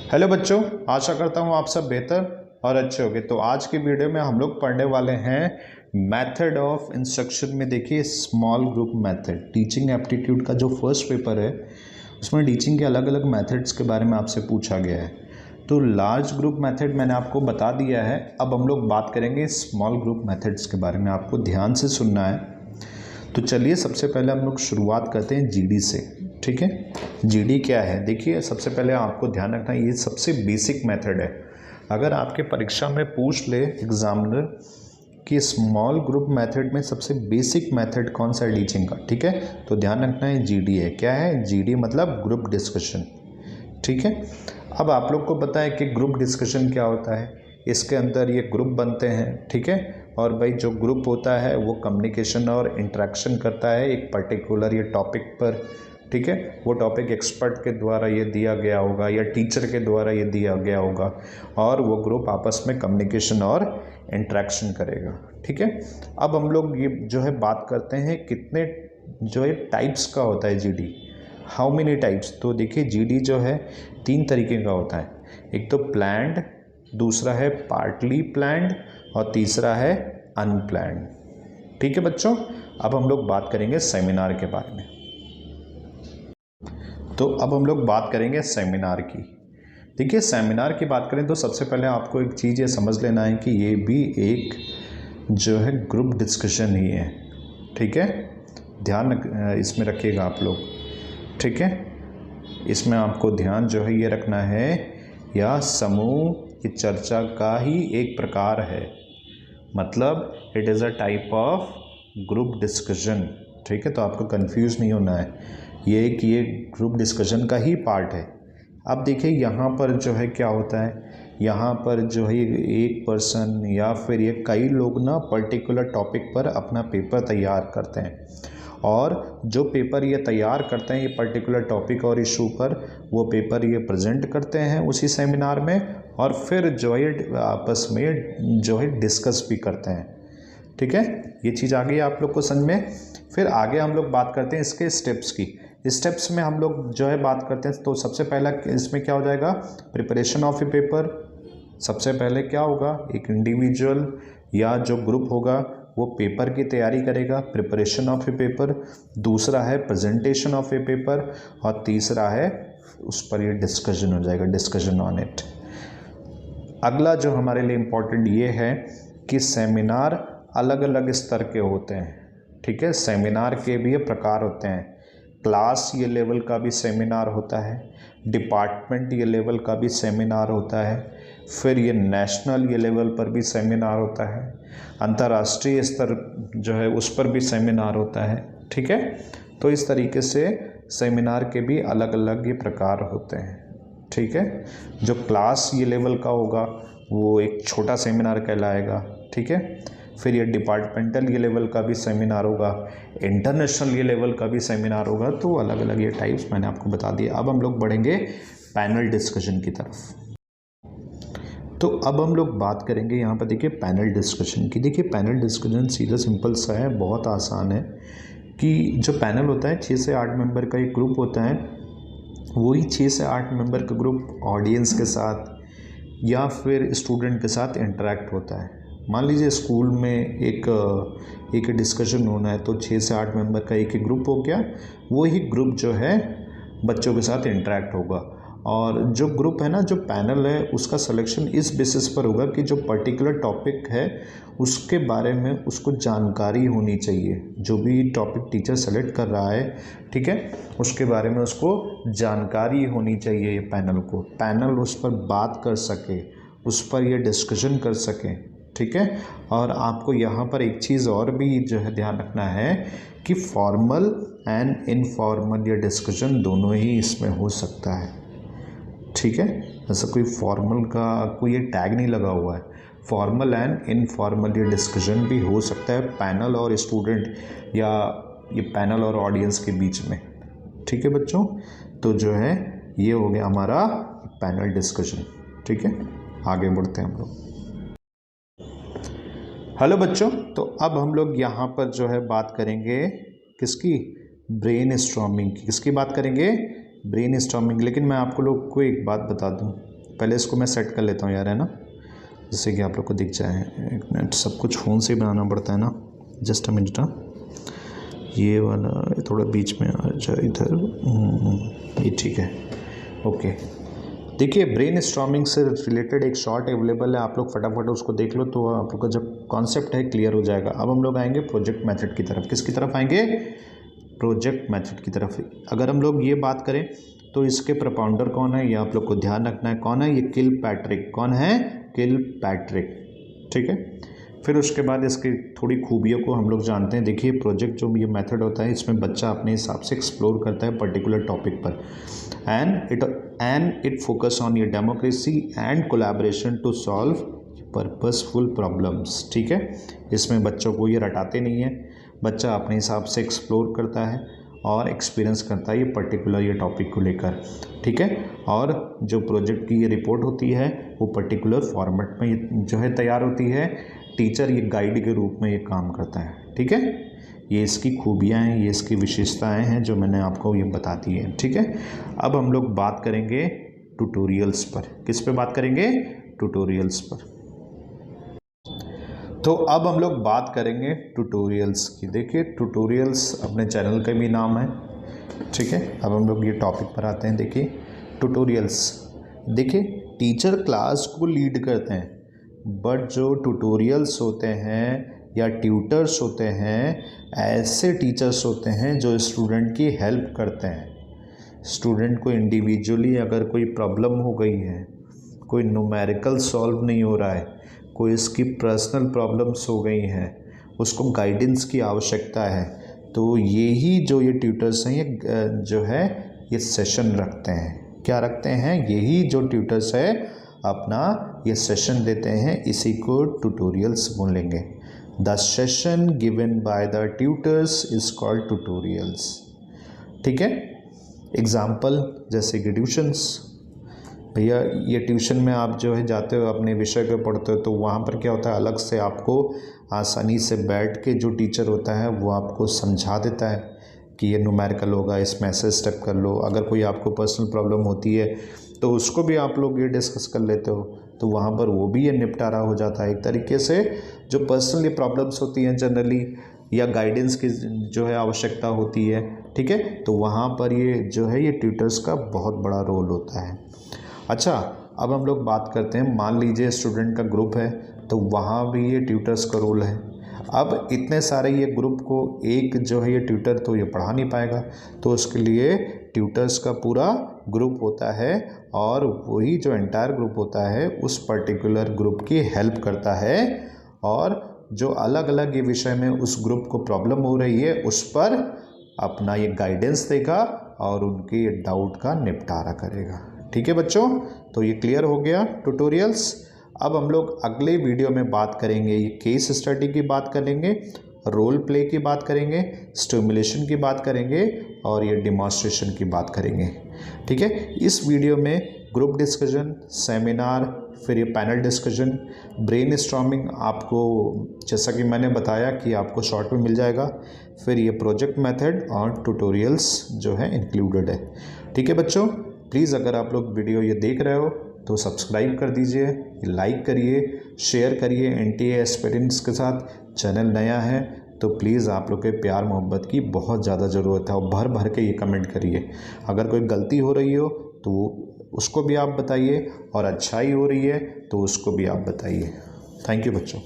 Hello बच्चों, आशा करता हूँ आप सब बेहतर और अच्छे होंगे। तो आज की वीडियो में हम लोग पढ़ने वाले हैं मेथड ऑफ इंस्ट्रक्शन में। देखिए, small group method, teaching aptitude का जो फर्स्ट पेपर है उसमें टीचिंग के अलग अलग मेथड्स के बारे में आपसे पूछा गया है। तो लार्ज ग्रुप मेथड मैंने आपको बता दिया है। अब हम लोग बात करेंगे स्मॉल ग्रुप मेथड्स के बारे में। आपको ध्यान से सुनना है। तो चलिए सबसे पहले हम लोग शुरुआत करते हैं जीडी से। ठीक है, जीडी क्या है? देखिए, सबसे पहले आपको ध्यान रखना है, ये सबसे बेसिक मेथड है। अगर आपके परीक्षा में पूछ ले एग्जामिनर कि स्मॉल ग्रुप मेथड में सबसे बेसिक मेथड कौन सा है टीचिंग का, ठीक है, तो ध्यान रखना है जीडी है। क्या है जीडी? मतलब ग्रुप डिस्कशन। ठीक है, अब आप लोग को पता है कि ग्रुप डिस्कशन क्या होता है। इसके अंदर ये ग्रुप बनते हैं, ठीक है, और भाई जो ग्रुप होता है वो कम्युनिकेशन और इंटरेक्शन करता है एक पर्टिकुलर ये टॉपिक पर। ठीक है, वो टॉपिक एक्सपर्ट के द्वारा ये दिया गया होगा या टीचर के द्वारा ये दिया गया होगा, और वो ग्रुप आपस में कम्युनिकेशन और इंटरेक्शन करेगा। ठीक है, अब हम लोग ये जो है बात करते हैं कितने जो है टाइप्स का होता है जीडी, हाउ मेनी टाइप्स। तो देखिए, जीडी जो है 3 तरीके का होता है। एक तो प्लैंड, दूसरा है पार्टली प्लैंड, और तीसरा है अनप्लैंड। ठीक है बच्चों, अब हम लोग बात करेंगे सेमिनार के बारे में। तो अब हम लोग बात करेंगे सेमिनार की। देखिए, सेमिनार की बात करें तो सबसे पहले आपको एक चीज़ ये समझ लेना है कि ये भी एक जो है ग्रुप डिस्कशन ही है। ठीक है, ध्यान इसमें रखिएगा आप लोग। ठीक है, इसमें आपको ध्यान जो है ये रखना है, या समूह की चर्चा का ही एक प्रकार है, मतलब it is a type of group discussion. ठीक है, तो आपको कंफ्यूज नहीं होना है, ये ग्रुप डिस्कशन का ही पार्ट है। अब देखिए, यहाँ पर जो है क्या होता है, यहाँ पर जो है एक पर्सन या फिर ये कई लोग ना पर्टिकुलर टॉपिक पर अपना पेपर तैयार करते हैं, और जो पेपर ये तैयार करते हैं ये पर्टिकुलर टॉपिक और इशू पर, वो पेपर ये प्रेजेंट करते हैं उसी सेमिनार में, और फिर जो है आपस में जो है डिस्कस भी करते हैं। ठीक है, ये चीज़ आ गई आप लोग को समझ में। फिर आगे हम लोग बात करते हैं इसके स्टेप्स की। स्टेप्स में हम लोग जो है बात करते हैं, तो सबसे पहला इसमें क्या हो जाएगा, प्रिपरेशन ऑफ ए पेपर। सबसे पहले क्या होगा, एक इंडिविजुअल या जो ग्रुप होगा वो पेपर की तैयारी करेगा, प्रिपरेशन ऑफ ए पेपर। दूसरा है प्रेजेंटेशन ऑफ ए पेपर, और तीसरा है उस पर ये डिस्कशन हो जाएगा, डिस्कशन ऑन इट। अगला जो हमारे लिए इम्पोर्टेंट ये है कि सेमिनार अलग अलग स्तर के होते हैं। ठीक है, सेमिनार के भी ये प्रकार होते हैं। क्लास ये लेवल का भी सेमिनार होता है, डिपार्टमेंट ये लेवल का भी सेमिनार होता है, फिर ये नेशनल ये लेवल पर भी सेमिनार होता है, अंतर्राष्ट्रीय स्तर जो है उस पर भी सेमिनार होता है। ठीक है, तो इस तरीके से सेमिनार के भी अलग अलग ये प्रकार होते हैं। ठीक है, जो क्लास ये लेवल का होगा वो एक छोटा सेमिनार कहलाएगा। ठीक है, फिर ये डिपार्टमेंटल ये लेवल का भी सेमिनार होगा, इंटरनेशनल ये लेवल का भी सेमिनार होगा। तो अलग अलग ये टाइप्स मैंने आपको बता दिया। अब हम लोग बढ़ेंगे पैनल डिस्कशन की तरफ। तो अब हम लोग बात करेंगे यहाँ पर, देखिए, पैनल डिस्कशन की। देखिए, पैनल डिस्कशन सीधा सिंपल सा है, बहुत आसान है। कि जो पैनल होता है 6 से 8 मेंबर का एक ग्रुप होता है, वही 6 से 8 मेंबर का ग्रुप ऑडियंस के साथ या फिर स्टूडेंट के साथ इंटरेक्ट होता है। मान लीजिए स्कूल में एक डिस्कशन होना है, तो 6 से 8 मेंबर का एक ग्रुप हो गया, वही ग्रुप जो है बच्चों के साथ इंटरेक्ट होगा। और जो ग्रुप है ना, जो पैनल है, उसका सिलेक्शन इस बेसिस पर होगा कि जो पर्टिकुलर टॉपिक है उसके बारे में उसको जानकारी होनी चाहिए। जो भी टॉपिक टीचर सेलेक्ट कर रहा है, ठीक है, उसके बारे में उसको जानकारी होनी चाहिए। ये पैनल उस पर बात कर सके, उस पर ये डिस्कशन कर सके। ठीक है, और आपको यहाँ पर एक चीज़ और भी जो है ध्यान रखना है कि फॉर्मल एंड इनफॉर्मल ये डिस्कशन दोनों ही इसमें हो सकता है। ठीक है, ऐसा कोई फॉर्मल का कोई ये टैग नहीं लगा हुआ है, फॉर्मल एंड इनफॉर्मल ये डिस्कशन भी हो सकता है पैनल और स्टूडेंट, या ये पैनल और ऑडियंस के बीच में। ठीक है बच्चों, तो जो है ये हो गया हमारा पैनल डिस्कशन। ठीक है, आगे बढ़ते हैं हम लोग। हेलो बच्चों, तो अब हम लोग यहाँ पर जो है बात करेंगे किसकी, ब्रेन स्टॉर्मिंग की। किसकी बात करेंगे, ब्रेन स्टॉर्मिंग। लेकिन मैं आपको लोग को एक बात बता दूं, पहले इसको मैं सेट कर लेता हूँ यार, है ना, जिससे कि आप लोग को दिख जाए। एक मिनट, सब कुछ फ़ोन से ही बनाना पड़ता है ना। जस्ट अ मिनट, ये वाला थोड़ा बीच में आ जाए इधर, ये ठीक है, ओके। देखिए ब्रेन स्टॉर्मिंग से रिलेटेड एक शॉर्ट अवेलेबल है, आप लोग फटाफट उसको देख लो तो आप लोग का जब कॉन्सेप्ट है क्लियर हो जाएगा। अब हम लोग आएंगे प्रोजेक्ट मेथड की तरफ। किसकी तरफ आएंगे? प्रोजेक्ट मेथड की तरफ। अगर हम लोग ये बात करें तो इसके प्रपाउंडर कौन है, ये आप लोग को ध्यान रखना है। कौन है? ये किलपैट्रिक। कौन है? किलपैट्रिक, ठीक है। फिर उसके बाद इसकी थोड़ी खूबियों को हम लोग जानते हैं। देखिए प्रोजेक्ट जो ये मेथड होता है, इसमें बच्चा अपने हिसाब से एक्सप्लोर करता है पर्टिकुलर टॉपिक पर, एंड इट फोकस ऑन ये democracy and collaboration to solve purposeful problems, ठीक है। इसमें बच्चों को ये रटाते नहीं है, बच्चा अपने हिसाब से एक्सप्लोर करता है और एक्सपीरियंस करता है ये पर्टिकुलर ये टॉपिक को लेकर, ठीक है। और जो प्रोजेक्ट की ये रिपोर्ट होती है वो पर्टिकुलर फॉर्मेट में जो है तैयार होती है। टीचर ये गाइड के रूप में ये काम करता है, ठीक है। ये इसकी खूबियाँ हैं, ये इसकी विशेषताएं हैं जो मैंने आपको ये बता दी है, ठीक है। अब हम लोग बात करेंगे ट्यूटोरियल्स पर। किस पे बात करेंगे? ट्यूटोरियल्स पर। तो अब हम लोग बात करेंगे ट्यूटोरियल्स की। देखिए ट्यूटोरियल्स अपने चैनल का भी नाम है, ठीक है। अब हम लोग ये टॉपिक पर आते हैं। देखिए ट्यूटोरियल्स, देखिए टीचर क्लास को लीड करते हैं, बट जो ट्यूटोरियल्स होते हैं या ट्यूटर्स होते हैं, ऐसे टीचर्स होते हैं जो स्टूडेंट की हेल्प करते हैं। स्टूडेंट को इंडिविजुअली अगर कोई प्रॉब्लम हो गई है, कोई न्यूमेरिकल सॉल्व नहीं हो रहा है, कोई इसकी पर्सनल प्रॉब्लम्स हो गई हैं, उसको गाइडेंस की आवश्यकता है, तो यही जो ये ट्यूटर्स हैं ये जो है ये सेशन रखते हैं। क्या रखते हैं? यही जो ट्यूटर्स है अपना ये सेशन देते हैं, इसी को ट्यूटोरियल्स बोलेंगे। The session given by the tutors is called tutorials, ठीक है। एग्जाम्पल जैसे कि ट्यूशन्स, भैया ये ट्यूशन में आप जो है जाते हो अपने विषय पे पढ़ते हो, तो वहाँ पर क्या होता है, अलग से आपको आसानी से बैठ के जो टीचर होता है वो आपको समझा देता है कि ये न्यूमेरिकल होगा, इसमें ऐसे स्टेप कर लो। अगर कोई आपको पर्सनल प्रॉब्लम होती है तो उसको भी आप लोग ये डिस्कस कर लेते हो, तो वहाँ पर वो भी ये निपटारा हो जाता है एक तरीके से। जो पर्सनली प्रॉब्लम्स होती हैं जनरली, या गाइडेंस की जो है आवश्यकता होती है, ठीक है, तो वहाँ पर ये जो है ये ट्यूटर्स का बहुत बड़ा रोल होता है। अच्छा, अब हम लोग बात करते हैं, मान लीजिए स्टूडेंट का ग्रुप है तो वहाँ भी ये ट्यूटर्स का रोल है। अब इतने सारे ये ग्रुप को एक जो है ये ट्यूटर तो ये पढ़ा नहीं पाएगा, तो उसके लिए ट्यूटर्स का पूरा ग्रुप होता है और वही जो एंटायर ग्रुप होता है उस पर्टिकुलर ग्रुप की हेल्प करता है, और जो अलग अलग ये विषय में उस ग्रुप को प्रॉब्लम हो रही है उस पर अपना ये गाइडेंस देगा और उनके डाउट का निपटारा करेगा, ठीक है बच्चों। तो ये क्लियर हो गया ट्यूटोरियल्स। अब हम लोग अगले वीडियो में बात करेंगे, ये केस स्टडी की बात करेंगे, रोल प्ले की बात करेंगे, स्टिमुलेशन की बात करेंगे और ये डिमॉन्स्ट्रेशन की बात करेंगे, ठीक है। इस वीडियो में ग्रुप डिस्कशन, सेमिनार, फिर ये पैनल डिस्कशन, ब्रेन स्टॉर्मिंग आपको जैसा कि मैंने बताया कि आपको शॉर्ट में मिल जाएगा, फिर ये प्रोजेक्ट मेथड और ट्यूटोरियल्स जो है इंक्लूडेड है, ठीक है बच्चों। प्लीज़ अगर आप लोग वीडियो ये देख रहे हो तो सब्सक्राइब कर दीजिए, लाइक करिए, शेयर करिए एनटीए एस्पिरेंट्स के साथ। चैनल नया है तो प्लीज़ आप लोग के प्यार मोहब्बत की बहुत ज़्यादा ज़रूरत है और भर भर के ये कमेंट करिए। अगर कोई गलती हो रही हो तो उसको भी आप बताइए और अच्छाई हो रही है तो उसको भी आप बताइए। थैंक यू बच्चों।